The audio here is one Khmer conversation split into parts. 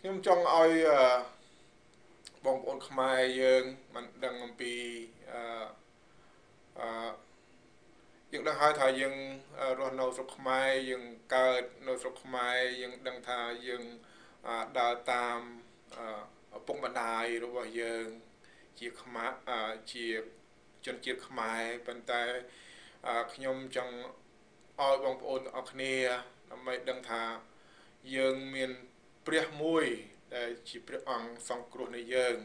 ខ្ញុំចង់ឲ្យបងប្អូនខ្មែរយើងមិនដឹងអំពីអឺអឺយើងដឹងហើយថាយើងរស់នៅស្រុកខ្មែរយើងកើតនៅស្រុកខ្មែរយើងដឹងថាយើងដើរតាមឪពុកម្ដាយរបស់យើងជាខ្មែរជាជនជាតិខ្មែរប៉ុន្តែខ្ញុំចង់ឲ្យបងប្អូនទាំងអស់គ្នាដើម្បីដឹងថាយើងមានព្រះមួយដែលជាព្រះអង្គសង្គ្រោះនៃយើង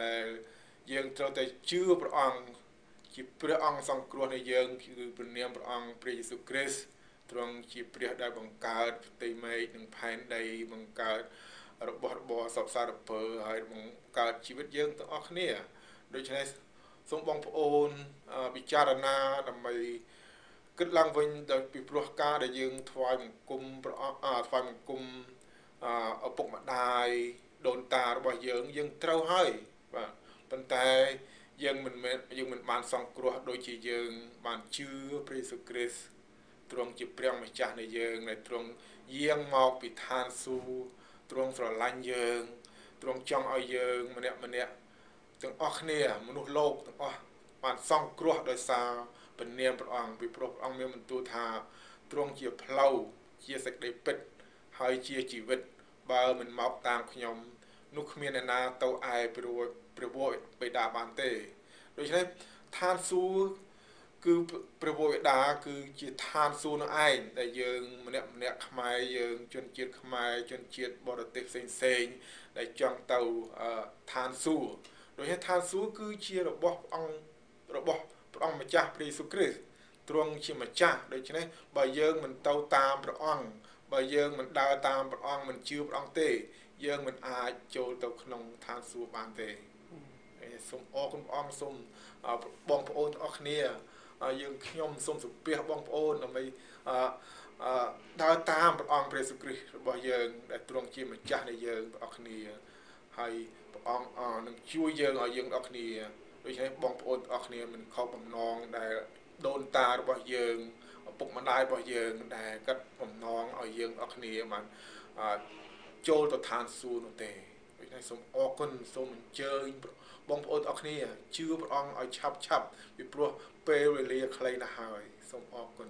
ដែលយើងត្រូវតែជឿព្រះអង្គជាព្រះអង្គសង្គ្រោះនៃយើងគឺព្រះនាមព្រះអង្គព្រះយេស៊ូវគ្រីស្ទទ្រង់ជាព្រះដែលបង្កើតផ្ទៃមេឃនិងផែនដីបង្កើតរបស់របរសពសារពើហើយបង្កើតជីវិតយើងទាំងអស់គ្នាដូច្នេះសូមបងប្អូនពិចារណាដើម្បីគិតឡើងវិញដោយពីព្រោះការដែលយើងថ្វាយបង្គំព្រះអង្គថ្វាយបង្គំឪពុកម្ដាយដូនតារបស់យើងត្រូវហើយបាទប៉ុន្តែយើងមិនបានសង្គ្រោះដូចជាយើងបានជឿព្រះយេស៊ូវគ្រីស្ទទ្រង់ជាព្រះម្ចាស់នៃយើងដែលទ្រង់យាងមកពីឋានសួគ៌ទ្រង់ស្រឡាញ់យើងទ្រង់ចង់ឲ្យយើងម្នាក់ទាំងអស់គ្នាមនុស្សលោកទាំងអស់បានសង្គ្រោះដោយសារព្រះនាមព្រះអង្គពីព្រោះព្រះអង្គមានបន្ទូលថាទ្រង់ជាផ្លូវជាសេចក្តីពិតហើយជាជីវិតបើមិនមកតាមខ្ញុំនោះគ្មានអ្នកណាទៅឯព្រះវរបិតាបានទេដូច្នេះឋានសួគ៌គឺព្រះវរបិតាគឺជាឋានសួគ៌នោះឯងដែលយើងម្នាក់ខ្មែរយើងជនជាតិខ្មែរជនជាតិបរទេសផ្សេងដែលចង់ទៅឋានសួគ៌ដូច្នេះឋានសួគ៌គឺជារបស់ព្រះអង្គម្ចាស់ព្រះយេស៊ូវគ្រីស្ទទ្រង់ជាម្ចាស់ដូច្នេះបើយើងមិនទៅតាមព្រះអង្គបើយើងមិនដើរតាមព្រះអង្គមិនជឿព្រះអង្គទេយើងមិនអាចចូលទៅក្នុងឋានសួគ៌បានទេសូមអរគុណព្រះអង្គសូមបងប្អូនទាំងអស់គ្នាខ្ញុំសូមសំពះបងប្អូនដើម្បីដើរតាមព្រះអង្គព្រះយេស៊ូវគ្រីស្ទរបស់យើងដែលទ្រង់ជាម្ចាស់នៃយើងបងប្អូនគ្នាហើយព្រះអង្គនឹងជួយយើងឲ្យយើងបងប្អូនគ្នាដូច្នេះបងប្អូនទាំងអស់គ្នាមិនខកបំណងដែលដូនតារបស់យើងឪពុកម្ដាយរបស់យើងដែលកាត់បំណងឲ្យយើងបងប្អូនគ្នាបានចូលទៅឋានសួគ៌នោះទេដូច្នេះសូមអរគុណសូមអញ្ជើញបងប្អូនទាំងអស់គ្នាជឿព្រះអង្គឲ្យឆាប់ពីព្រោះពេលវេលាខ្លីណាស់ហើយសូមអរគុណ